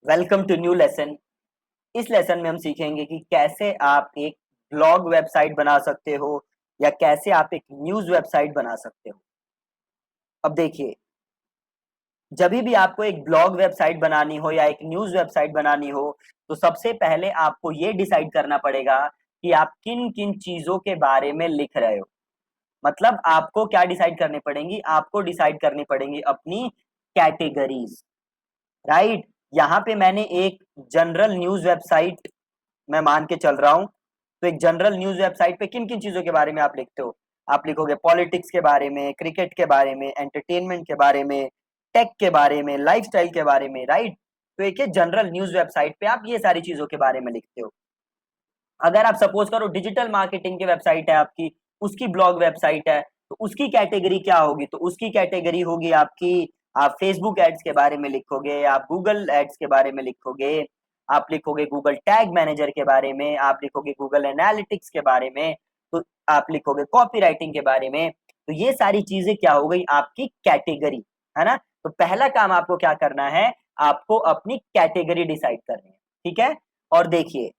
Welcome to new lesson. इस lesson में हम सीखेंगे कि कैसे आप एक ब्लॉग वेबसाइट बना सकते हो या कैसे आप एक न्यूज वेबसाइट बना सकते हो। अब देखिए, जब भी आपको एक ब्लॉग वेबसाइट बनानी हो या एक न्यूज वेबसाइट बनानी हो, तो सबसे पहले आपको ये डिसाइड करना पड़ेगा कि आप किन किन चीजों के बारे में लिख रहे हो। मतलब आपको क्या डिसाइड करनी पड़ेंगी, आपको डिसाइड करनी पड़ेंगी अपनी कैटेगरीज। राइट, यहाँ पे मैंने एक जनरल न्यूज वेबसाइट मैं मान के चल रहा हूँ। तो एक जनरल न्यूज वेबसाइट पे किन किन चीजों के बारे में आप लिखते हो? आप लिखोगे पॉलिटिक्स के बारे में, क्रिकेट के बारे में, एंटरटेनमेंट के बारे में, टेक के बारे में, लाइफस्टाइल के बारे में। राइट, तो एक जनरल न्यूज वेबसाइट पे आप ये सारी चीजों के बारे में लिखते हो। अगर आप सपोज करो डिजिटल मार्केटिंग की वेबसाइट है आपकी, उसकी ब्लॉग वेबसाइट है, तो उसकी कैटेगरी क्या होगी? तो उसकी कैटेगरी होगी आपकी, आप फेसबुक एड्स के बारे में लिखोगे, आप गूगल एड्स के बारे में लिखोगे, आप लिखोगे गूगल टैग मैनेजर के बारे में, आप लिखोगे गूगल एनालिटिक्स के बारे में, तो आप लिखोगे कॉपी राइटिंग के बारे में। तो ये सारी चीजें क्या हो गई? आपकी कैटेगरी, है ना। तो पहला काम आपको क्या करना है? आपको अपनी कैटेगरी डिसाइड करनी है। ठीक है, और देखिए,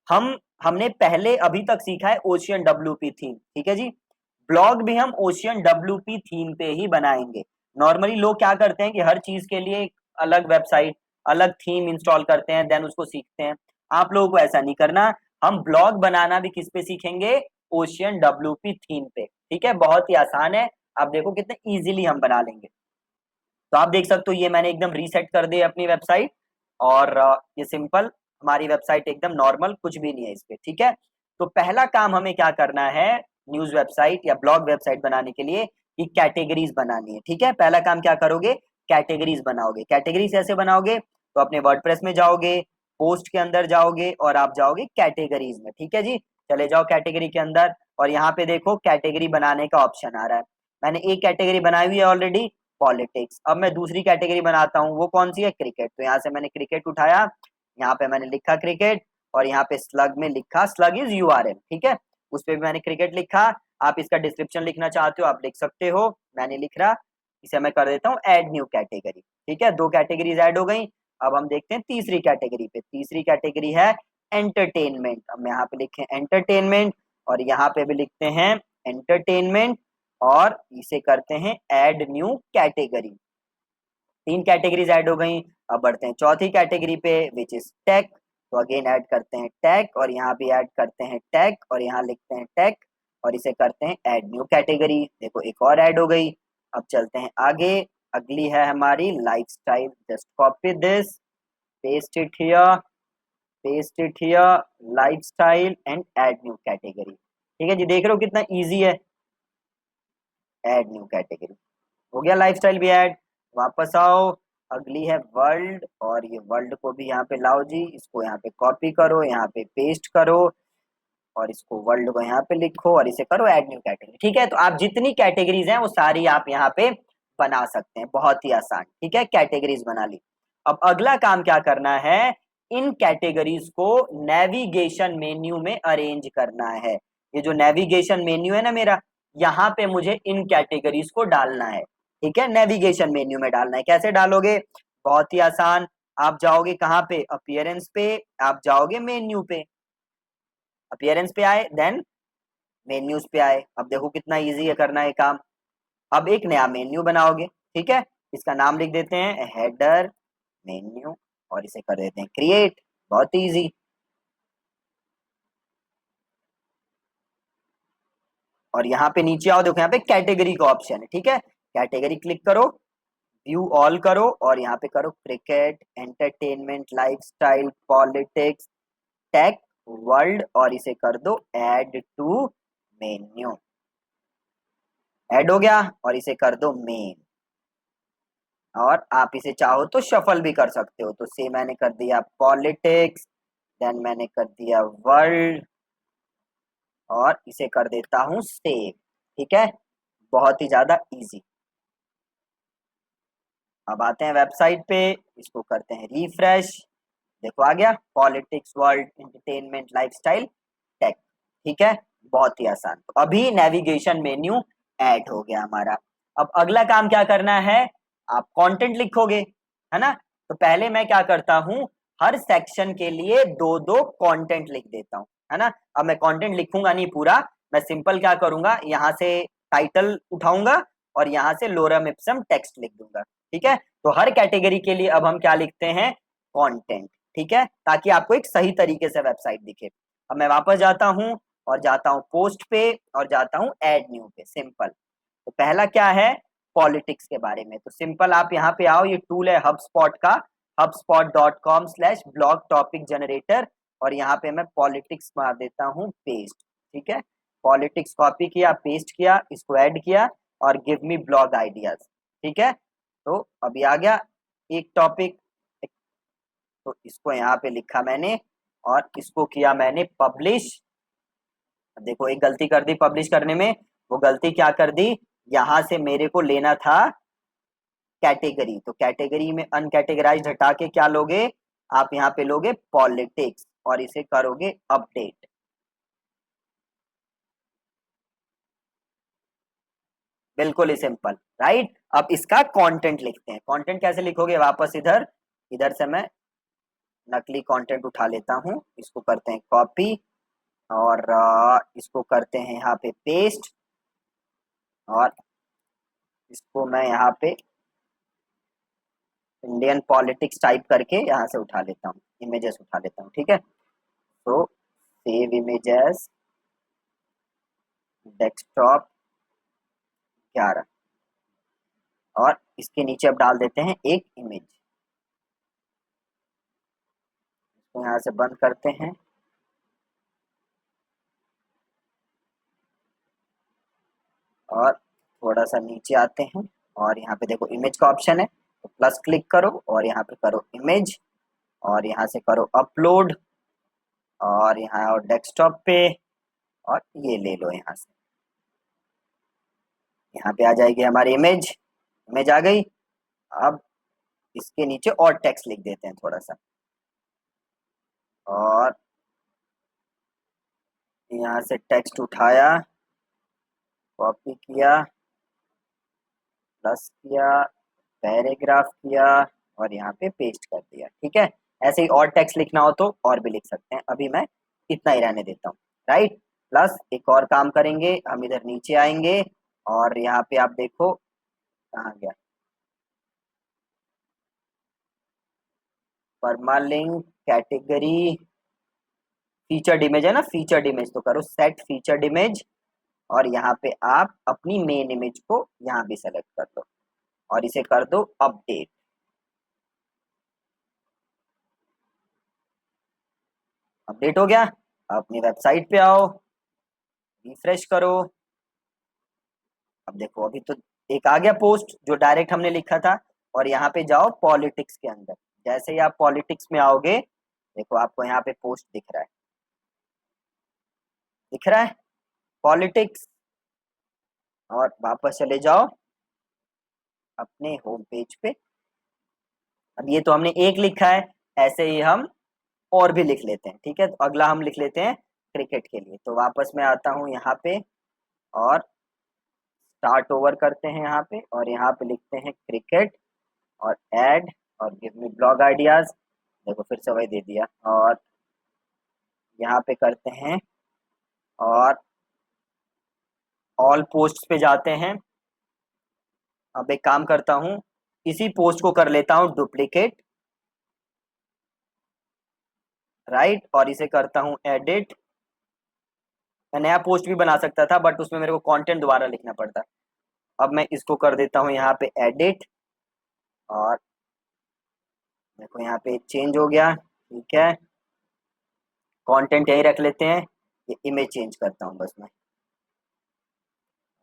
हमने पहले अभी तक सीखा है ओशियन डब्ल्यूपी थीम। ठीक है जी, ब्लॉग भी हम ओशियन डब्ल्यूपी थीम पे ही बनाएंगे। नॉर्मली लोग क्या करते हैं कि हर चीज के लिए एक अलग वेबसाइट, अलग थीम इंस्टॉल करते हैं, देन उसको सीखते हैं। आप लोगों को ऐसा नहीं करना। हम ब्लॉग बनाना भी किस पे सीखेंगे? ओशियन डब्ल्यूपी थीम पे। ठीक है, बहुत ही आसान है। आप देखो कितने इजीली हम बना लेंगे। तो आप देख सकते हो, ये मैंने एकदम रीसेट कर दी अपनी वेबसाइट, और ये सिंपल हमारी वेबसाइट एकदम नॉर्मल, कुछ भी नहीं है इस पे। ठीक है, तो पहला काम हमें क्या करना है न्यूज वेबसाइट या ब्लॉग वेबसाइट बनाने के लिए? कि कैटेगरीज बनानी है। ठीक है, पहला काम क्या करोगे? कैटेगरीज बनाओगे। कैटेगरीज ऐसे बनाओगे, तो अपने वर्डप्रेस में जाओगे, पोस्ट के अंदर जाओगे और आप जाओगे कैटेगरीज में। ठीक है जी, चले जाओ कैटेगरी के अंदर, और यहाँ पे देखो कैटेगरी बनाने का ऑप्शन आ रहा है। मैंने एक कैटेगरी बनाई हुई है ऑलरेडी, पॉलिटिक्स। अब मैं दूसरी कैटेगरी बनाता हूँ, वो कौन सी है? क्रिकेट। तो यहाँ से मैंने क्रिकेट उठाया, यहाँ पे मैंने लिखा क्रिकेट, और यहाँ पे स्लग में लिखा स्लग इज यूआरएल। ठीक है, उस पे भी मैंने क्रिकेट लिखा। आप इसका डिस्क्रिप्शन लिखना चाहते हो आप लिख सकते हो, मैंने लिख रहा। इसे मैं कर देता हूँ ऐड न्यू कैटेगरी। ठीक है, दो कैटेगरीज ऐड हो गई। अब हम देखते हैं तीसरी कैटेगरी पे। तीसरी कैटेगरी है एंटरटेनमेंट। अब यहाँ पे लिखे एंटरटेनमेंट, और यहाँ पे भी लिखते हैं एंटरटेनमेंट, और इसे करते हैं ऐड न्यू कैटेगरी। तीन कैटेगरीज ऐड हो गई। अब बढ़ते हैं चौथी कैटेगरी पे, विच इज टेक। तो अगेन ऐड करते हैं टेक, और यहाँ भी ऐड करते हैं टेक, और यहाँ लिखते हैं टेक, और इसे करते हैं ऐड न्यू कैटेगरी। देखो एक और ऐड हो गई। अब चलते हैं आगे। अगली है हमारी lifestyle. Just copy this, paste it here, paste it here, lifestyle and add new category. ठीक है जी, देख रहे हो कितना इजी है? ऐड न्यू कैटेगरी हो गया, लाइफस्टाइल भी ऐड। वापस आओ, अगली है वर्ल्ड, और ये वर्ल्ड को भी यहाँ पे लाओ जी, इसको यहाँ पे कॉपी करो, यहाँ पे पेस्ट करो, और इसको वर्ल्ड को यहाँ पे लिखो, और इसे करो ऐड न्यू कैटेगरी। ठीक है, तो आप जितनी कैटेगरीज हैं वो सारी आप यहाँ पे बना सकते हैं, बहुत ही आसान। ठीक है, कैटेगरीज बना ली। अब अगला काम क्या करना है? इन कैटेगरीज को नेविगेशन मेन्यू में अरेंज करना है। ये जो नेविगेशन मेन्यू है ना मेरा, यहाँ पे मुझे इन कैटेगरीज को डालना है। ठीक है, नेविगेशन मेन्यू में डालना है। कैसे डालोगे? बहुत ही आसान। आप जाओगे कहाँ पे? अपीयरेंस पे, आप जाओगे मेन्यू पे, अपीयरेंस पे आए, देन मेन्यूज पे आए। अब देखो कितना इजी है करना है काम। अब एक नया मेन्यू बनाओगे। ठीक है, इसका नाम लिख देते हैं हेडर मेन्यू, और इसे कर देते हैं क्रिएट। बहुत इजी। और यहाँ पे नीचे आओ, देखो यहाँ पे कैटेगरी का ऑप्शन है। ठीक है, कैटेगरी क्लिक करो, व्यू ऑल करो, और यहाँ पे करो cricket, entertainment, lifestyle, politics, tech, world, और इसे कर दो ऐड टू मेन्यू। ऐड हो गया, और इसे कर दो मेन। और आप इसे चाहो तो शफल भी कर सकते हो। तो से मैंने कर दिया पॉलिटिक्स, देन मैंने कर दिया वर्ल्ड, और इसे कर देता हूं सेव। ठीक है, बहुत ही ज्यादा इजी। अब आते हैं वेबसाइट पे, इसको करते हैं रिफ्रेश। देखो आ गया, politics, world, entertainment, lifestyle, tech. ठीक है, बहुत ही आसान। तो अभी नेविगेशन मेन्यू ऐड हो गया हमारा। अब अगला काम क्या करना है? आप कंटेंट लिखोगे, है ना। तो पहले मैं क्या करता हूँ, हर सेक्शन के लिए दो दो कंटेंट लिख देता हूँ, है ना। अब मैं कंटेंट लिखूंगा नहीं पूरा, मैं सिंपल क्या करूंगा, यहाँ से टाइटल उठाऊंगा और यहाँ से लोरम इप्सम टेक्स्ट लिख दूंगा, ठीक है। तो हर कैटेगरी के लिए अब हम क्या लिखते हैं, कंटेंट, ठीक है, ताकि आपको एक सही तरीके से वेबसाइट दिखे। अब मैं वापस जाता हूँ और जाता हूँ पोस्ट पे और जाता हूँ ऐड न्यू पे, सिंपल। तो पहला क्या है, पॉलिटिक्स के बारे में। तो सिंपल आप यहाँ पे आओ, ये टूल है हबस्पॉट का, hubspot.com/blog topic generator, और यहाँ पे मैं पॉलिटिक्स मार देता हूँ पेस्ट, ठीक है। पॉलिटिक्स कॉपी किया, पेस्ट किया, इसको ऐड किया और गिव मी ब्लॉग आइडियाज, ठीक है। तो अभी आ गया एक टॉपिक, तो इसको यहाँ पे लिखा मैंने और इसको किया मैंने पब्लिश। देखो एक गलती कर दी पब्लिश करने में, वो गलती क्या कर दी, यहाँ से मेरे को लेना था कैटेगरी, तो कैटेगरी में अनकैटेगराइज्ड हटा के क्या लोगे आप, यहाँ पे लोगे पॉलिटिक्स और इसे करोगे अपडेट। बिल्कुल ही सिंपल, राइट। अब इसका कंटेंट लिखते हैं, कंटेंट कैसे लिखोगे, वापस इधर, इधर से मैं नकली कंटेंट उठा लेता हूँ, इसको करते हैं कॉपी और इसको करते हैं यहाँ पे पेस्ट, और इसको मैं यहाँ पे इंडियन पॉलिटिक्स टाइप करके यहाँ से उठा लेता हूँ, इमेजेस उठा लेता हूँ, ठीक है। तो सेव इमेजेस, डेस्कटॉप 11, और इसके नीचे अब डाल देते हैं एक इमेज, इसको यहाँ से बंद करते हैं और थोड़ा सा नीचे आते हैं और यहाँ पे देखो इमेज का ऑप्शन है, तो प्लस क्लिक करो और यहाँ पे करो इमेज और यहाँ से करो अपलोड और यहाँ और डेस्कटॉप पे, और ये ले लो यहाँ से, यहाँ पे आ जाएगी हमारी इमेज, इमेज आ गई। अब इसके नीचे और टेक्स्ट लिख देते हैं थोड़ा सा, और यहाँ से टेक्स्ट उठाया, कॉपी किया, प्लस किया, पैराग्राफ किया और यहाँ पे पेस्ट कर दिया, ठीक है। ऐसे ही और टेक्स्ट लिखना हो तो और भी लिख सकते हैं, अभी मैं इतना ही रहने देता हूँ, राइट। प्लस एक और काम करेंगे, हम इधर नीचे आएंगे और यहाँ पे आप देखो कहाँ गया, परमालिंक कैटेगरी फीचर्ड इमेज है ना, फीचर्ड इमेज, तो करो सेट फीचर्ड इमेज और यहाँ पे आप अपनी मेन इमेज को यहाँ भी सेलेक्ट कर दो और इसे कर दो अपडेट। अपडेट हो गया, अपनी वेबसाइट पे आओ, रिफ्रेश करो, अब देखो अभी तो एक आ गया पोस्ट जो डायरेक्ट हमने लिखा था, और यहाँ पे जाओ पॉलिटिक्स के अंदर, जैसे ही आप पॉलिटिक्स में आओगे देखो आपको यहाँ पे पोस्ट दिख रहा है, दिख रहा है पॉलिटिक्स, और वापस चले जाओ अपने होम पेज पे। अब ये तो हमने एक लिखा है, ऐसे ही हम और भी लिख लेते हैं, ठीक है। तो अगला हम लिख लेते हैं क्रिकेट के लिए, तो वापस मैं आता हूँ यहाँ पे और स्टार्ट ओवर करते हैं यहाँ पे, और यहाँ पे लिखते हैं क्रिकेट और ऐड और गिव मी ब्लॉग आइडियाज, देखो फिर से वही दे दिया, और यहाँ पे करते हैं और ऑल पोस्ट पे जाते हैं। अब एक काम करता हूँ, इसी पोस्ट को कर लेता हूँ डुप्लीकेट, राइट, और इसे करता हूँ एडिट। मैं नया पोस्ट भी बना सकता था बट उसमें मेरे को कंटेंट दोबारा लिखना पड़ता, अब मैं इसको कर देता हूँ यहाँ पे एडिट, और देखो यहाँ पे चेंज हो गया, ठीक है। कंटेंट यही रख लेते हैं, ये इमेज चेंज करता हूँ बस मैं,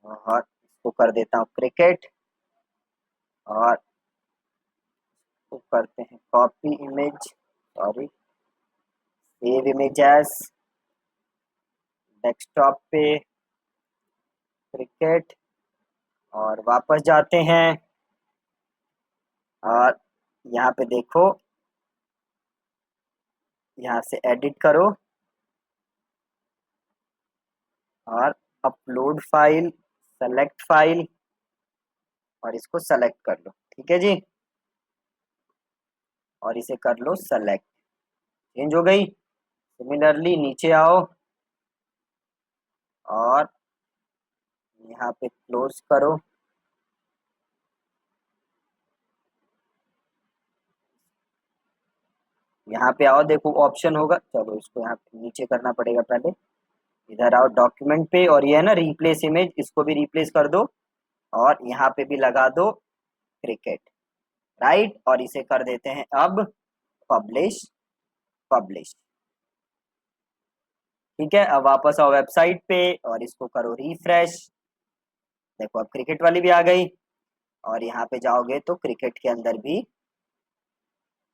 और इसको कर देता हूँ क्रिकेट, और इसको करते हैं copy image, sorry, save image as, desktop पे क्रिकेट, और वापस जाते हैं और यहाँ पे देखो, यहाँ से एडिट करो और अपलोड फाइल, सेलेक्ट फाइल, और इसको सेलेक्ट कर लो, ठीक है जी। और इसे कर लो सेलेक्ट, चेंज हो गई। सिमिलरली नीचे आओ और यहाँ पे क्लोज करो। यहाँ पे आओ, देखो ऑप्शन होगा, चलो इसको यहाँ पे नीचे करना पड़ेगा पहले। इधर आओ डॉक्यूमेंट पे, और ये है ना रिप्लेस इमेज, इसको भी रिप्लेस कर दो और यहाँ पे भी लगा दो क्रिकेट, राइट। और इसे कर देते हैं अब पब्लिश, पब्लिश। ठीक है, अब वापस आओ वेबसाइट पे और इसको करो रिफ्रेश। देखो अब क्रिकेट वाली भी आ गई, और यहाँ पे जाओगे तो क्रिकेट के अंदर भी।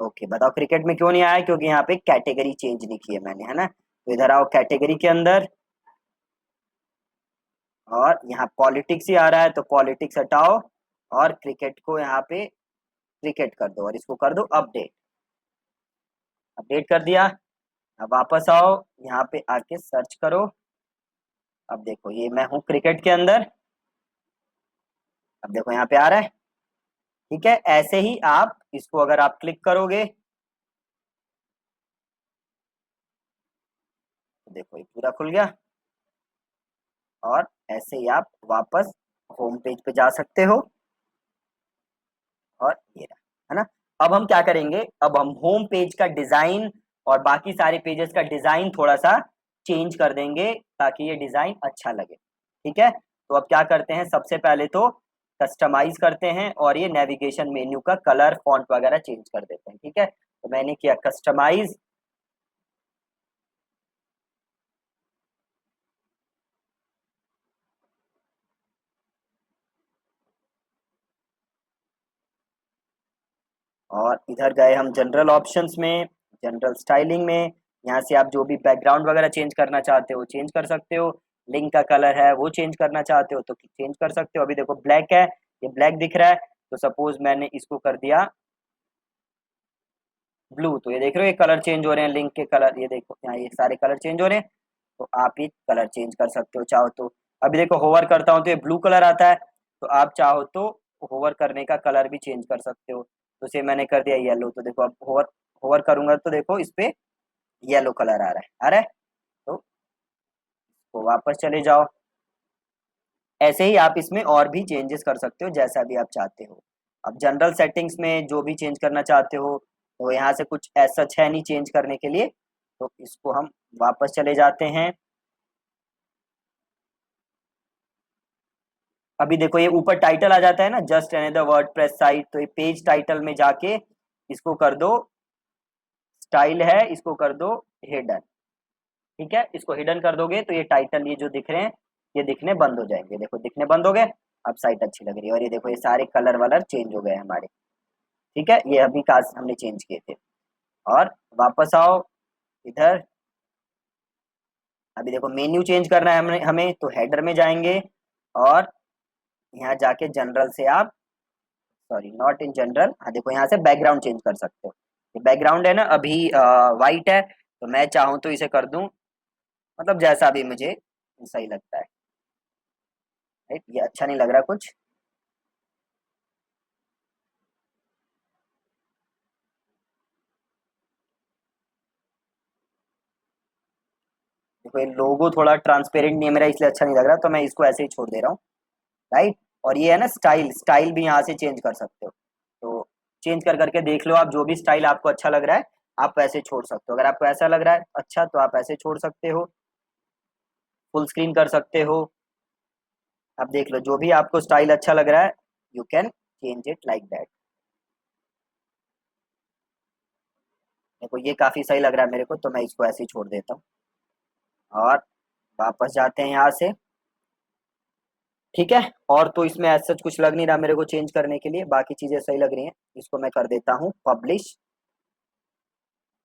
ओके, बताओ क्रिकेट में क्यों नहीं आया? क्योंकि यहाँ पे कैटेगरी चेंज नहीं की है मैंने, है ना। तो इधर आओ कैटेगरी के अंदर, और यहाँ पॉलिटिक्स ही आ रहा है तो पॉलिटिक्स हटाओ और क्रिकेट को यहाँ पे क्रिकेट कर दो और इसको कर दो अपडेट। अपडेट कर दिया। अब वापस आओ, यहाँ पे आके सर्च करो। अब देखो ये मैं हूँ क्रिकेट के अंदर, अब देखो यहाँ पे आ रहा है। ठीक है, ऐसे ही आप इसको अगर आप क्लिक करोगे तो देखो ये पूरा खुल गया। और ऐसे ही आप वापस होम पेज पे जा सकते हो, और ये रहा, है ना। अब हम क्या करेंगे, अब हम होम पेज का डिजाइन और बाकी सारे पेजेस का डिजाइन थोड़ा सा चेंज कर देंगे ताकि ये डिजाइन अच्छा लगे। ठीक है, तो अब क्या करते हैं, सबसे पहले तो कस्टमाइज करते हैं और ये नेविगेशन मेन्यू का कलर फॉन्ट वगैरह चेंज कर देते हैं। ठीक है, तो मैंने किया कस्टमाइज, और इधर गए हम जनरल ऑप्शंस में, जनरल स्टाइलिंग में। यहाँ से आप जो भी बैकग्राउंड वगैरह चेंज करना चाहते हो चेंज कर सकते हो, लिंक का कलर है वो चेंज करना चाहते हो तो चेंज कर सकते हो। अभी देखो ब्लैक है, ये ब्लैक दिख रहा है, तो सपोज मैंने इसको कर दिया ब्लू, तो ये देख रहे हो ये कलर चेंज हो रहे हैं, लिंक के कलर, ये देखो यहाँ ये सारे कलर चेंज हो रहे हैं। तो आप ये कलर चेंज कर सकते हो चाहो तो। अभी देखो होवर करता हूँ तो ये ब्लू कलर आता है, तो आप चाहो तो होवर करने का कलर भी चेंज कर सकते हो। तो से मैंने कर दिया येलो, तो देखो अब होवर होवर करूंगा तो देखो इस पे येलो कलर आ रहा है, आ रहा है। तो वापस चले जाओ। ऐसे ही आप इसमें और भी चेंजेस कर सकते हो जैसा भी आप चाहते हो। अब जनरल सेटिंग्स में जो भी चेंज करना चाहते हो तो यहाँ से कुछ ऐसा है नहीं चेंज करने के लिए, तो इसको हम वापस चले जाते हैं। अभी देखो ये ऊपर टाइटल आ जाता है ना, जस्ट अनदर वर्डप्रेस साइट, तो ये पेज टाइटल में जाके इसको कर दो स्टाइल है, इसको कर दो हिडन। ठीक है, इसको हिडन कर दोगे तो ये टाइटल ये जो दिख रहे हैं ये दिखने बंद हो जाएंगे। देखो दिखने बंद हो गए, अब साइट अच्छी लग रही है। और ये देखो ये सारे कलर वलर चेंज हो गए हमारे। ठीक है, ये अभी काज हमने चेंज किए थे। और वापस आओ इधर। अभी देखो मेन्यू चेंज करना है हमें तो हेडर में जाएंगे, और यहाँ जाके जनरल से आप, सॉरी नॉट इन जनरल, हाँ देखो यहाँ से बैकग्राउंड चेंज कर सकते हो। ये बैकग्राउंड है ना अभी वाइट है, तो मैं चाहूँ तो इसे कर दूं, मतलब जैसा भी मुझे सही लगता है। राइट, ये अच्छा नहीं लग रहा कुछ। देखो ये लोगो थोड़ा ट्रांसपेरेंट नहीं है मेरा, इसलिए अच्छा नहीं लग रहा, तो मैं इसको ऐसे ही छोड़ दे रहा हूँ। राइट, और ये है ना स्टाइल, स्टाइल भी यहाँ से चेंज कर सकते हो। तो चेंज कर करके देख लो आप, जो भी स्टाइल आपको अच्छा लग रहा है आप वैसे छोड़ सकते हो। अगर आपको ऐसा लग रहा है अच्छा तो आप ऐसे छोड़ सकते हो, फुल स्क्रीन कर सकते हो। अब देख लो जो भी आपको स्टाइल अच्छा लग रहा है you can change it like that. देखो ये काफी सही लग रहा है मेरे को, तो मैं इसको ऐसे ही छोड़ देता हूँ। और वापस जाते हैं यहाँ से। ठीक है, और तो इसमें ऐसा सच कुछ लग नहीं रहा मेरे को चेंज करने के लिए, बाकी चीजें सही लग रही हैं। इसको मैं कर देता हूँ पब्लिश,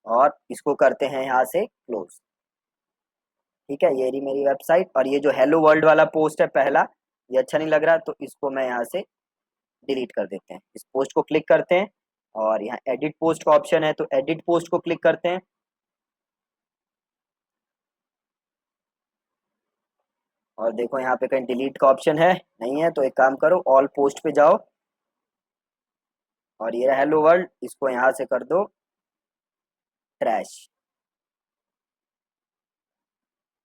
और इसको करते हैं यहाँ से क्लोज। ठीक है, ये रही मेरी वेबसाइट, और ये जो हेलो वर्ल्ड वाला पोस्ट है पहला, ये अच्छा नहीं लग रहा, तो इसको मैं यहाँ से डिलीट कर देते हैं। इस पोस्ट को क्लिक करते हैं, और यहाँ एडिट पोस्ट का ऑप्शन है तो एडिट पोस्ट को क्लिक करते हैं। और देखो यहाँ पे कहीं डिलीट का ऑप्शन है नहीं है, तो एक काम करो ऑल पोस्ट पे जाओ, और ये रहा हेलो वर्ल्ड, इसको यहाँ से कर दो ट्रैश।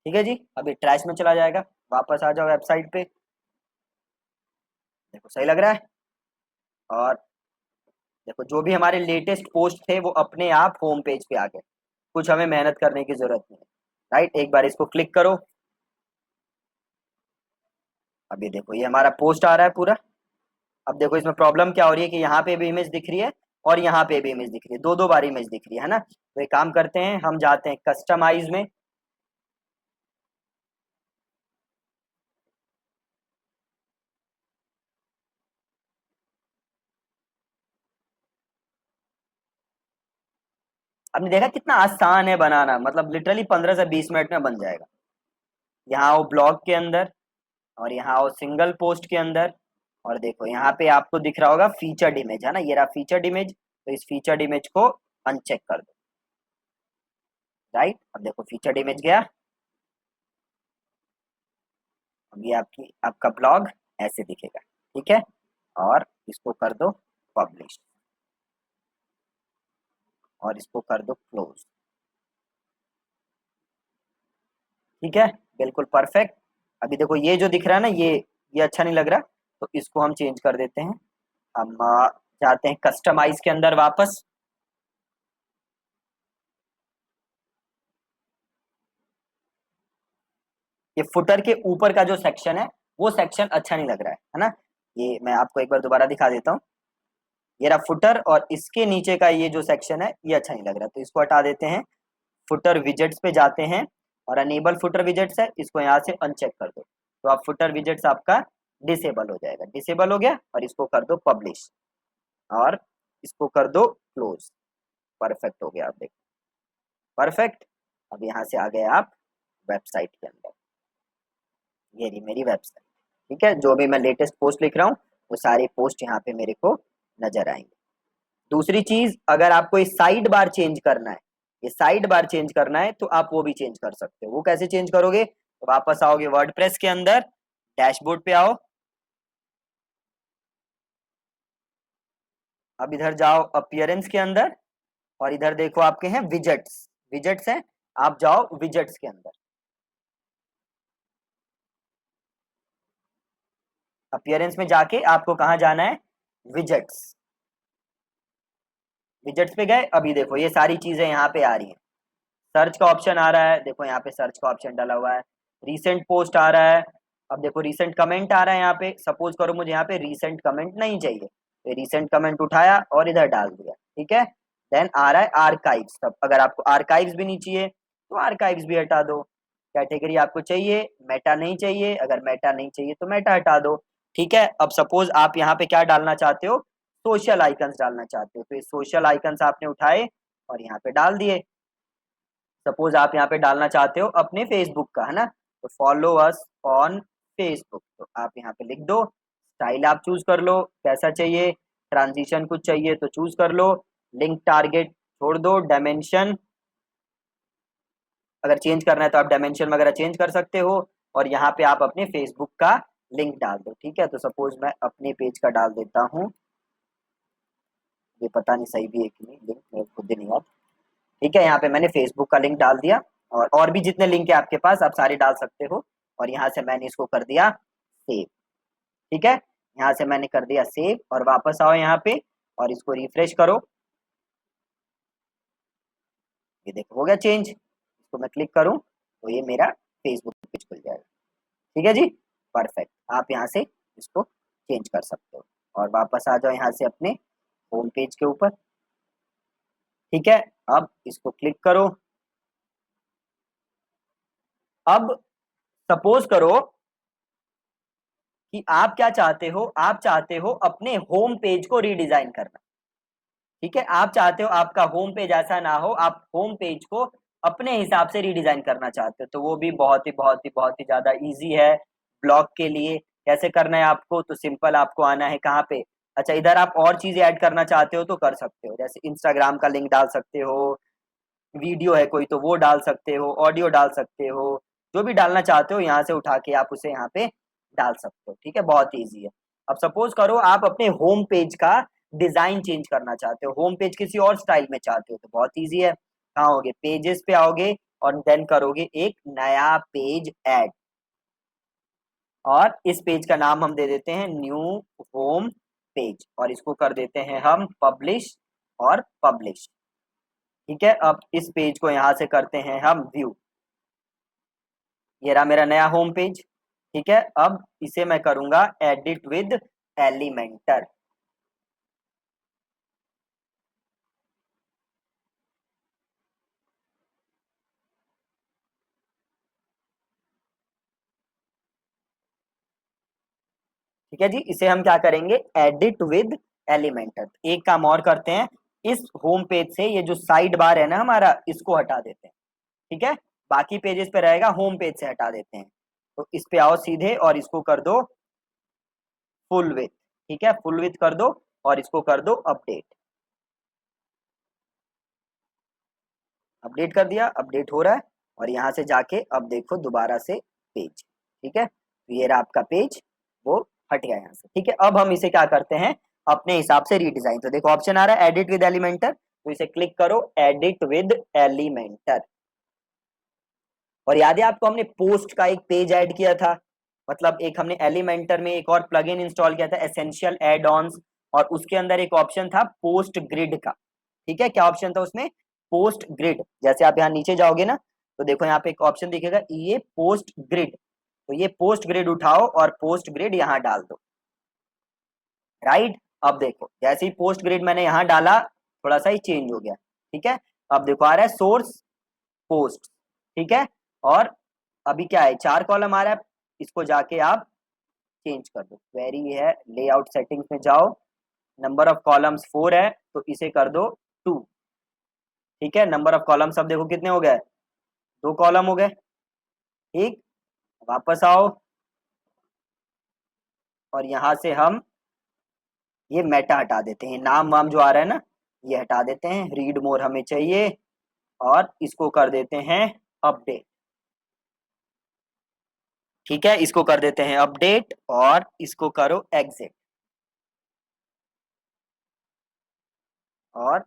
ठीक है जी, अभी ट्रैश में चला जाएगा। वापस आ जाओ वेबसाइट पे, देखो सही लग रहा है। और देखो जो भी हमारे लेटेस्ट पोस्ट थे वो अपने आप होम पेज पे आ गए, कुछ हमें मेहनत करने की जरूरत नहीं है। राइट, एक बार इसको क्लिक करो। अभी देखो ये हमारा पोस्ट आ रहा है पूरा। अब देखो इसमें प्रॉब्लम क्या हो रही है कि यहाँ पे भी इमेज दिख रही है और यहाँ पे भी इमेज दिख रही है, दो दो बार इमेज दिख रही है ना। तो एक काम करते हैं, हम जाते हैं कस्टमाइज में। आपने देखा कितना आसान है बनाना, मतलब लिटरली 15 से 20 मिनट में बन जाएगा। यहाँ आओ ब्लॉग के अंदर, और यहाँ आओ सिंगल पोस्ट के अंदर, और देखो यहाँ पे आपको दिख रहा होगा फीचर्ड इमेज, है ना, ये रहा फीचर्ड इमेज। तो इस फीचर्ड इमेज को अनचेक कर दो। राइट, अब देखो फीचर्ड इमेज गया। अब ये आपका ब्लॉग ऐसे दिखेगा। ठीक है, और इसको कर दो पब्लिश, और इसको कर दो क्लोज। ठीक है, बिल्कुल परफेक्ट। अभी देखो ये जो दिख रहा है ना, ये अच्छा नहीं लग रहा, तो इसको हम चेंज कर देते हैं। हम जाते हैं कस्टमाइज के अंदर वापस। ये फुटर के ऊपर का जो सेक्शन है वो सेक्शन अच्छा नहीं लग रहा है ना। ये मैं आपको एक बार दोबारा दिखा देता हूँ। ये रहा फुटर, और इसके नीचे का ये जो सेक्शन है ये अच्छा नहीं लग रहा, तो इसको हटा देते हैं। फुटर विजेट्स पे जाते हैं, और अनेबल फुटर विजेट्स है, इसको यहाँ से अनचेक कर दो। तो आप फुटर विजेट्स आपका डिसेबल हो जाएगा। डिसेबल हो गया, और इसको कर दो पब्लिश, और इसको कर दो क्लोज। परफेक्ट हो गया, आप देखो परफेक्ट। अब यहाँ से आ गए आप वेबसाइट के अंदर। ये रही मेरी वेबसाइट। ठीक है, जो भी मैं लेटेस्ट पोस्ट लिख रहा हूँ वो सारी पोस्ट यहाँ पे मेरे को नजर आएंगे। दूसरी चीज, अगर आपको इस साइड बार चेंज करना है, ये साइड बार चेंज करना है, तो आप वो भी चेंज कर सकते हो। वो कैसे चेंज करोगे? तो वापस आओगे वर्डप्रेस के अंदर, डैशबोर्ड पे आओ। अब इधर जाओ अपीयरेंस के अंदर, और इधर देखो आपके हैं विजेट्स। विजेट्स हैं, आप जाओ विजेट्स के अंदर। अपीयरेंस में जाके आपको कहाँ जाना है? विजेट्स। विजेट्स पे गए, अभी देखो ये सारी चीजें यहाँ पे आ रही हैं। सर्च का ऑप्शन आ रहा है, देखो यहाँ पे सर्च का ऑप्शन डाला हुआ है। रीसेंट पोस्ट आ रहा है। अब देखो रीसेंट कमेंट आ रहा है यहाँ पे। सपोज करो मुझे यहाँ पे रीसेंट कमेंट नहीं चाहिए, तो रीसेंट कमेंट उठाया और इधर डाल दिया। ठीक है, देन आ रहा है आर्काइव्स। तब अगर आपको आर्काइव्स भी नहीं चाहिए तो आर्काइव्स भी हटा दो। कैटेगरी आपको चाहिए, मेटा नहीं चाहिए, अगर मेटा नहीं चाहिए तो मेटा हटा दो। ठीक है, अब सपोज आप यहाँ पे क्या डालना चाहते हो? सोशल आइकन्स डालना चाहते हो, तो ये सोशल आइकन्स आपने उठाए और यहाँ पे डाल दिए। सपोज आप यहाँ पे डालना चाहते हो अपने फेसबुक का, है ना, तो फॉलो अस ऑन फेसबुक, तो आप यहाँ पे लिख दो। स्टाइल आप चूज कर लो कैसा चाहिए, ट्रांजिशन कुछ चाहिए तो चूज कर लो। लिंक टारगेट छोड़ दो। डायमेंशन अगर चेंज करना है तो आप डायमेंशन वगैरह चेंज कर सकते हो। और यहाँ पे आप अपने फेसबुक का लिंक डाल दो। ठीक है, तो सपोज मैं अपने पेज का डाल देता हूँ। ये पता नहीं सही भी है कि नहीं, लिंक मेरे खुद ही नहीं याद। ठीक है, यहाँ पे मैंने फेसबुक का लिंक डाल दिया, और भी जितने लिंक है आपके पास आप सारे डाल सकते हो। और यहाँ से मैंने इसको कर दिया सेव। ठीक है, यहाँ से मैंने कर दिया सेव, और वापस आओ यहाँ पे और इसको रिफ्रेश करो। ये देखो हो गया चेंज। इसको मैं क्लिक करूँ तो ये मेरा फेसबुक पेज खुल जाएगा। ठीक है जी, परफेक्ट। आप यहाँ से इसको चेंज कर सकते हो, और वापस आ जाओ यहाँ से अपने होम पेज के ऊपर। ठीक है, अब इसको क्लिक करो। अब सपोज करो कि आप क्या चाहते हो, आप चाहते हो अपने होम पेज को रीडिजाइन करना। ठीक है, आप चाहते हो आपका होम पेज ऐसा ना हो, आप होम पेज को अपने हिसाब से रीडिजाइन करना चाहते हो, तो वो भी बहुत ही ज्यादा इजी है ब्लॉग के लिए। कैसे करना है आपको? तो सिंपल, आपको आना है कहाँ पे? अच्छा, इधर आप और चीजें ऐड करना चाहते हो तो कर सकते हो, जैसे इंस्टाग्राम का लिंक डाल सकते हो, वीडियो है कोई तो वो डाल सकते हो, ऑडियो डाल सकते हो, जो भी डालना चाहते हो यहाँ से उठा के आप उसे यहाँ पे डाल सकते हो। ठीक है, बहुत ईजी है। अब सपोज करो आप अपने होम पेज का डिजाइन चेंज करना चाहते हो, होम पेज किसी और स्टाइल में चाहते हो, तो बहुत ईजी है। कहाँ होगे, पेजेस पे आओगे और देन करोगे एक नया पेज ऐड, और इस पेज का नाम हम दे देते हैं न्यू होम पेज, और इसको कर देते हैं हम पब्लिश और पब्लिश। ठीक है, अब इस पेज को यहाँ से करते हैं हम व्यू। ये रहा मेरा नया होम पेज। ठीक है, अब इसे मैं करूंगा एडिट विद एलिमेंटर। ठीक है जी, इसे हम क्या करेंगे, एडिट विद एलिमेंटर। एक काम और करते हैं, इस होम पेज से ये जो साइड बार है ना हमारा, इसको हटा देते हैं। ठीक है, बाकी पेजेस पे रहेगा, होम पेज से हटा देते हैं। तो इस पे आओ सीधे और इसको कर दो फुल विथ। ठीक है, फुल विथ कर दो और इसको कर दो अपडेट। अपडेट कर दिया, अपडेट हो रहा है, और यहाँ से जाके अब देखो दोबारा से पेज। ठीक है, तो ये रहा आपका पेज, वो हट गया यहाँ से। ठीक है, अब हम इसे क्या करते हैं, अपने हिसाब से रीडिजाइन। तो देखो ऑप्शन आ रहा है एडिट विद एलिमेंटर, तो इसे क्लिक करो एडिट विद एलिमेंटर। और याद है आपको, हमने पोस्ट का एक पेज ऐड किया था, मतलब एक हमने एलिमेंटर में एक और प्लगइन इंस्टॉल किया था, एसेंशियल एड ऑन्स, और उसके अंदर एक ऑप्शन था पोस्ट ग्रिड का। ठीक है, क्या ऑप्शन था उसमें, पोस्ट ग्रिड। जैसे आप यहाँ नीचे जाओगे ना, तो देखो यहाँ पे एक ऑप्शन दिखेगा, ये पोस्ट ग्रिड। तो ये पोस्ट ग्रिड उठाओ और पोस्ट ग्रिड यहाँ डाल दो। राइट, अब देखो जैसे ही पोस्ट ग्रिड मैंने यहाँ डाला, थोड़ा सा ही चेंज हो गया। ठीक है, अब देखो आ रहा है सोर्स पोस्ट। ठीक है, और अभी क्या है, 4 कॉलम आ रहा है, इसको जाके आप चेंज कर दो। क्वेरी है, लेआउट सेटिंग्स में जाओ, नंबर ऑफ कॉलम्स 4 है, तो इसे कर दो 2। ठीक है, नंबर ऑफ कॉलम्स अब देखो कितने हो गए, 2 कॉलम हो गए। ठीक, वापस आओ और यहाँ से हम ये मेटा हटा देते हैं, नाम वाम जो आ रहा है ना, ये हटा देते हैं, रीड मोर हमें चाहिए, और इसको कर देते हैं अपडेट। ठीक है, इसको कर देते हैं अपडेट और इसको करो एग्जिट, और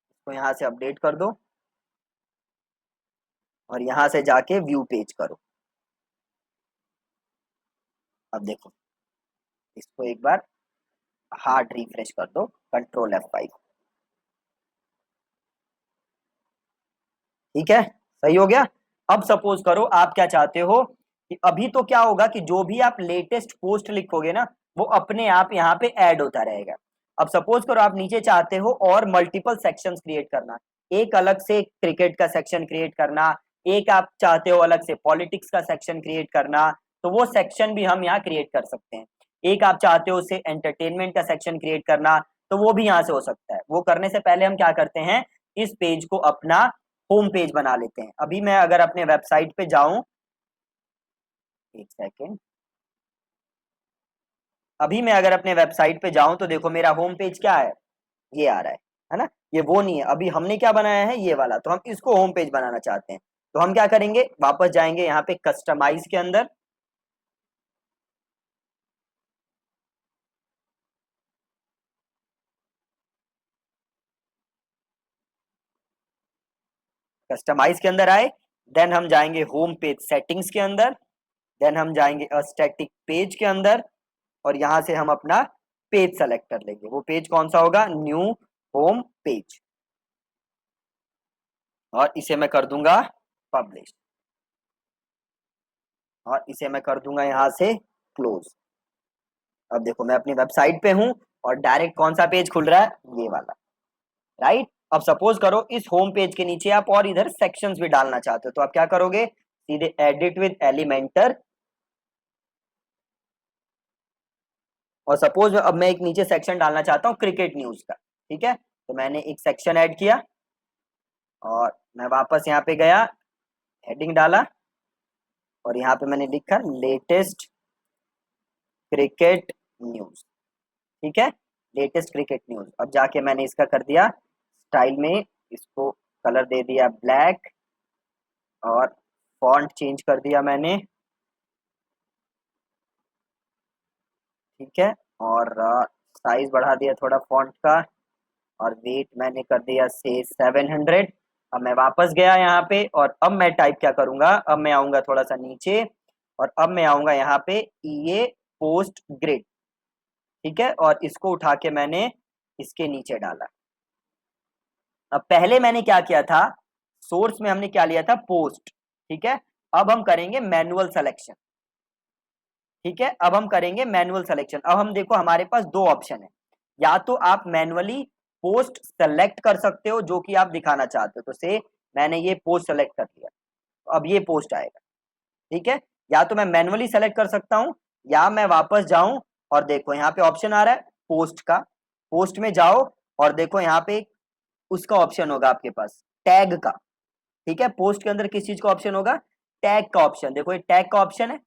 इसको यहाँ से अपडेट कर दो, और यहाँ से जाके व्यू पेज करो। अब देखो, इसको एक बार हार्ड रिफ्रेश कर दो, कंट्रोल F5। ठीक है, सही हो गया। अब सपोज करो आप क्या चाहते हो कि अभी तो क्या होगा कि जो भी आप लेटेस्ट पोस्ट लिखोगे ना, वो अपने आप यहाँ पे ऐड होता रहेगा। अब सपोज करो आप नीचे चाहते हो और मल्टीपल सेक्शंस क्रिएट करना, एक अलग से क्रिकेट का सेक्शन क्रिएट करना, एक आप चाहते हो अलग से पॉलिटिक्स का सेक्शन क्रिएट करना, तो वो सेक्शन भी हम यहाँ क्रिएट कर सकते हैं। एक आप चाहते हो उसे एंटरटेनमेंट का सेक्शन क्रिएट करना, तो वो भी यहाँ से हो सकता है। वो करने से पहले हम क्या करते हैं, इस पेज को अपना होम पेज बना लेते हैं। अभी मैं अगर अपने वेबसाइट पे जाऊं, एक सेकेंड, अभी मैं अगर अपने वेबसाइट पे जाऊं तो देखो मेरा होम पेज क्या है, ये आ रहा है ना, ये वो नहीं है। अभी हमने क्या बनाया है, ये वाला, तो हम इसको होम पेज बनाना चाहते हैं। तो हम क्या करेंगे, वापस जाएंगे यहाँ पे कस्टमाइज के अंदर, कस्टमाइज के अंदर आए, देन हम जाएंगे होम पेज सेटिंग्स के अंदर, देन हम जाएंगे स्टैटिक पेज के अंदर, और यहां से हम अपना पेज सेलेक्ट कर लेंगे। वो पेज कौन सा होगा, न्यू होम पेज, और इसे मैं कर दूंगा पब्लिश, और इसे मैं कर दूंगा यहाँ से क्लोज। अब देखो मैं अपनी वेबसाइट पे हूँ और डायरेक्ट कौन सा पेज खुल रहा है, ये वाला। राइट, अब सपोज करो इस होम पेज के नीचे आप और इधर सेक्शंस भी डालना चाहते हो, तो आप क्या करोगे, सीधे एडिट विद एलिमेंटर, और सपोज अब मैं एक नीचे सेक्शन डालना चाहता हूँ क्रिकेट न्यूज का। ठीक है, तो मैंने एक सेक्शन ऐड किया, और मैं वापस यहाँ पे गया, हेडिंग डाला, और यहाँ पे मैंने लिखा लेटेस्ट क्रिकेट न्यूज। ठीक है, लेटेस्ट क्रिकेट न्यूज। अब जाके मैंने इसका कर दिया स्टाइल में, इसको कलर दे दिया ब्लैक, और फॉन्ट चेंज कर दिया मैंने, ठीक है, और साइज बढ़ा दिया थोड़ा फॉन्ट का, और वेट मैंने कर दिया से 700। अब मैं वापस गया यहाँ पे, और अब मैं टाइप क्या करूंगा, अब मैं आऊंगा थोड़ा सा नीचे, और अब मैं आऊंगा यहाँ पे ये पोस्ट ग्रिड। ठीक है, और इसको उठा के मैंने इसके नीचे डाला। अब पहले मैंने क्या किया था, सोर्स में हमने क्या लिया था, पोस्ट। ठीक है, अब हम करेंगे मैनुअल सिलेक्शन। ठीक है, अब हम करेंगे मैनुअल सिलेक्शन। अब हम देखो हमारे पास दो ऑप्शन है, या तो आप मैनुअली पोस्ट सेलेक्ट कर सकते हो जो कि आप दिखाना चाहते हो, तो से मैंने ये पोस्ट सेलेक्ट कर लिया, तो अब ये पोस्ट आएगा। ठीक है, या तो मैं मैनुअली सेलेक्ट कर सकता हूं, या मैं वापस जाऊं और देखो यहाँ पे ऑप्शन आ रहा है पोस्ट का, पोस्ट में जाओ और देखो यहाँ पे उसका ऑप्शन होगा आपके पास, टैग का। ठीक है, पोस्ट के अंदर किस चीज का ऑप्शन होगा, टैग का ऑप्शन। देखो ये टैग का ऑप्शन है,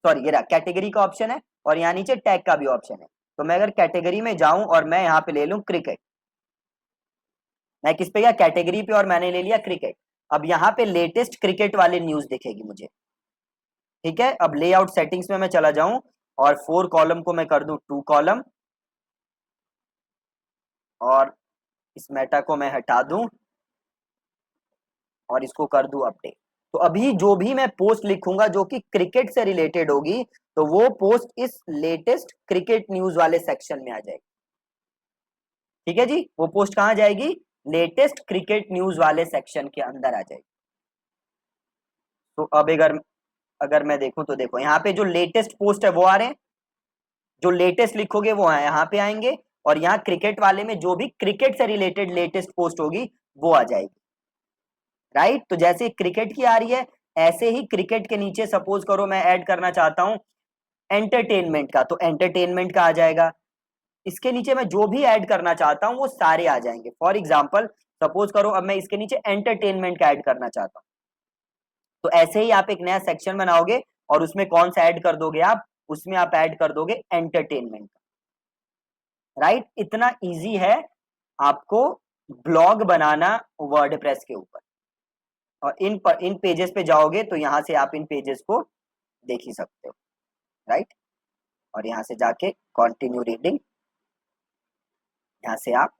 सॉरी ये रहा कैटेगरी का ऑप्शन है, और यहाँ नीचे टैग का भी ऑप्शन है। तो मैं अगर कैटेगरी में जाऊं और मैं यहाँ पे ले लूं क्रिकेट, मैं किस पे गया, कैटेगरी पे, और मैंने ले लिया क्रिकेट। अब यहाँ पे लेटेस्ट क्रिकेट वाली न्यूज दिखेगी मुझे। ठीक है, अब लेआउट सेटिंग्स में मैं चला जाऊं, और 4 कॉलम को मैं कर दूं 2 कॉलम, और इस मेटा को मैं हटा दूं और इसको कर दूं अपडेट। तो अभी जो भी मैं पोस्ट लिखूंगा जो कि क्रिकेट से रिलेटेड होगी, तो वो पोस्ट इस लेटेस्ट क्रिकेट न्यूज वाले सेक्शन में आ जाएगी। ठीक है जी, वो पोस्ट कहां जाएगी, लेटेस्ट क्रिकेट न्यूज वाले सेक्शन के अंदर आ जाएगी। तो अब अगर अगर मैं देखूं तो देखो यहाँ पे जो लेटेस्ट पोस्ट है वो आ रहे हैं, जो लेटेस्ट लिखोगे वो यहाँ पे आएंगे, और यहाँ क्रिकेट वाले में जो भी क्रिकेट से रिलेटेड लेटेस्ट पोस्ट होगी वो आ जाएगी। राइट, तो जैसे क्रिकेट की आ रही है, ऐसे ही क्रिकेट के नीचे सपोज करो मैं ऐड करना चाहता हूं एंटरटेनमेंट का, तो एंटरटेनमेंट का आ जाएगा। इसके नीचे मैं जो भी ऐड करना चाहता हूं वो सारे आ जाएंगे। फॉर एग्जाम्पल सपोज करो अब मैं इसके नीचे एंटरटेनमेंट का ऐड करना चाहता हूं, तो ऐसे ही आप एक नया सेक्शन बनाओगे, और उसमें कौन सा ऐड कर दोगे आप, उसमें आप ऐड कर दोगे एंटरटेनमेंट। राइट, इतना इजी है आपको ब्लॉग बनाना वर्डप्रेस के ऊपर। और इन पेजेस पे जाओगे तो यहाँ से आप इन पेजेस को देख ही सकते हो। राइट, और यहाँ से जाके कंटिन्यू रीडिंग, यहाँ से आप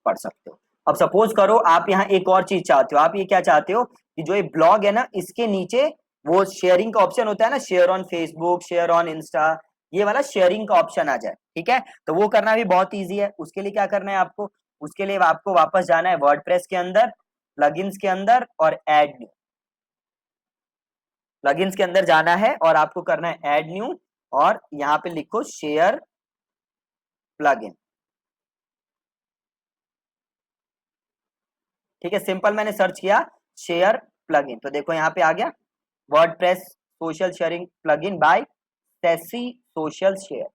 पढ़ सकते हो। अब सपोज करो आप यहाँ एक और चीज चाहते हो, आप ये क्या चाहते हो कि जो ये ब्लॉग है ना इसके नीचे वो शेयरिंग का ऑप्शन होता है ना, share on Facebook, share on Insta, ये वाला शेयरिंग का ऑप्शन आ जाए। ठीक है, तो वो करना भी बहुत ईजी है। उसके लिए क्या करना है आपको, उसके लिए आपको वापस जाना है वर्डप्रेस के अंदर, प्लगइन्स के अंदर, और ऐड न्यू। प्लगइन्स के अंदर जाना है और आपको करना है ऐड न्यू, और यहाँ पे लिखो शेयर प्लगइन। ठीक है, सिंपल मैंने सर्च किया शेयर प्लगइन, तो देखो यहाँ पे आ गया WordPress social sharing plugin by Sassy social share.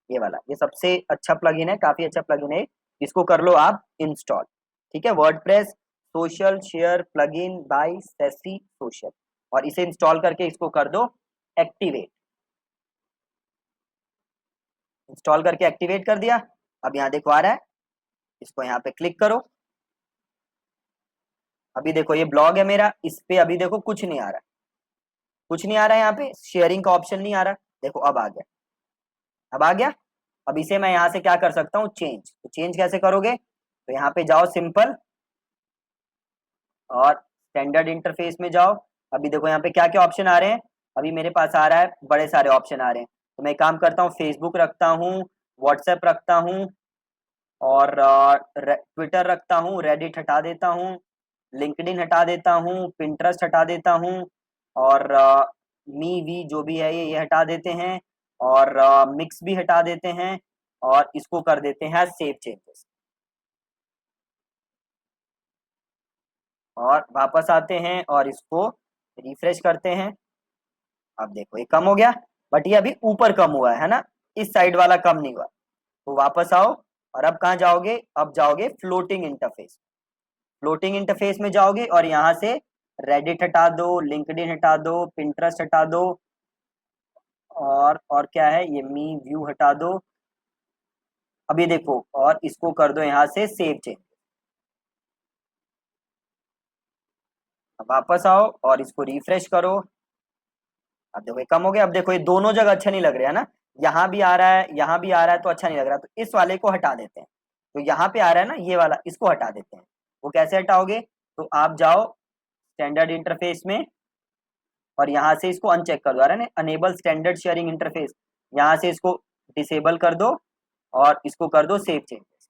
ये वाला, ये सबसे अच्छा प्लगइन है, काफी अच्छा प्लगइन है, इसको कर लो आप इंस्टॉल। ठीक है, WordPress social share plugin by Sassy social, और इसे इंस्टॉल करके इसको कर दो एक्टिवेट। इंस्टॉल करके एक्टिवेट कर दिया। अब यहाँ देखो आ रहा है, इसको यहाँ पे क्लिक करो। अभी देखो ये ब्लॉग है मेरा, इस पे अभी देखो कुछ नहीं आ रहा, कुछ नहीं आ रहा है, यहाँ पे शेयरिंग का ऑप्शन नहीं आ रहा। देखो अब आ गया, अब आ गया। अब इसे मैं यहाँ से क्या कर सकता हूँ, चेंज। तो चेंज कैसे करोगे, तो यहाँ पे जाओ सिंपल, और स्टैंडर्ड इंटरफेस में जाओ। अभी देखो यहाँ पे क्या क्या ऑप्शन आ रहे हैं, अभी मेरे पास आ रहा है बड़े सारे ऑप्शन आ रहे हैं। तो मैं काम करता हूँ, फेसबुक रखता हूँ, व्हाट्सएप रखता हूँ, और ट्विटर रखता हूँ, रेडिट हटा देता हूँ, लिंक्डइन हटा देता हूँ, पिंटरेस्ट हटा देता हूँ, और मी वी जो भी है ये हटा देते हैं, और मिक्स भी हटा देते हैं, और इसको कर देते हैं सेव चेंजेस, और वापस आते हैं और इसको रिफ्रेश करते हैं। अब देखो ये कम हो गया, बट ये अभी ऊपर कम हुआ है ना, इस साइड वाला कम नहीं हुआ। तो वापस आओ, और अब कहाँ जाओगे, अब जाओगे फ्लोटिंग इंटरफेस। फ्लोटिंग इंटरफेस में जाओगे और यहाँ से रेडिट हटा दो, लिंक्डइन हटा दो, पिंटरेस्ट हटा दो, और क्या है ये मी व्यू हटा दो। अभी देखो, और इसको कर दो यहाँ से सेव चेंज। अब वापस आओ और इसको रिफ्रेश करो। अब देखो ये कम हो गया। अब देखो ये दोनों जगह अच्छा नहीं लग रहा है ना, यहाँ भी आ रहा है, यहाँ भी आ रहा है, तो अच्छा नहीं लग रहा, तो इस वाले को हटा देते हैं। तो यहाँ पे आ रहा है ना ये वाला, इसको हटा देते हैं। वो कैसे हटाओगे, तो आप जाओ स्टैंडर्ड इंटरफेस में और यहाँ से इसको अनचेक कर दो, आ रहा है ना अनेबल स्टैंडर्ड शेयरिंग इंटरफेस, यहाँ से इसको डिसेबल कर दो और इसको कर दो सेव चेंजेस,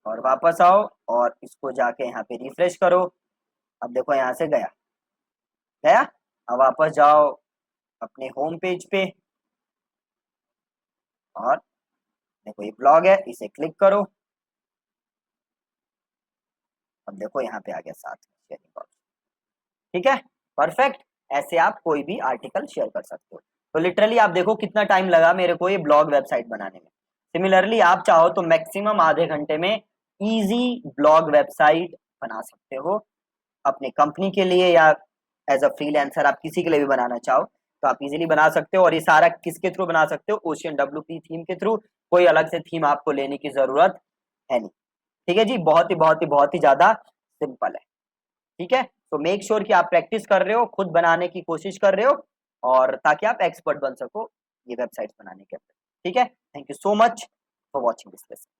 और वापस आओ और इसको जाके यहाँ पे रिफ्रेश करो। अब देखो यहाँ से गया गया। अब वापस जाओ अपने होम पेज पे और देखो ये ब्लॉग है, इसे क्लिक करो। अब देखो यहाँ पे आ गया साथ में शेयरिंग ऑप्शन। ठीक है, परफेक्ट। ऐसे आप कोई भी आर्टिकल शेयर कर सकते हो। तो लिटरली आप देखो कितना टाइम लगा मेरे को ये ब्लॉग वेबसाइट बनाने में। सिमिलरली आप चाहो तो मैक्सिमम आधे घंटे में इजी ब्लॉग वेबसाइट बना सकते हो अपने कंपनी के लिए, या एज अ फ्रीलांसर आप किसी के लिए भी बनाना चाहो तो आप इजीली बना सकते हो। और ये सारा किसके थ्रू बना सकते हो, OceanWP थीम के थ्रू। कोई अलग से थीम आपको लेने की जरूरत है नहीं। ठीक है जी, बहुत ही ज्यादा सिंपल है। ठीक है, तो मेक श्योर कि आप प्रैक्टिस कर रहे हो, खुद बनाने की कोशिश कर रहे हो, और ताकि आप एक्सपर्ट बन सको ये वेबसाइट्स बनाने के अंदर। ठीक है, thank you so much for watching this lesson.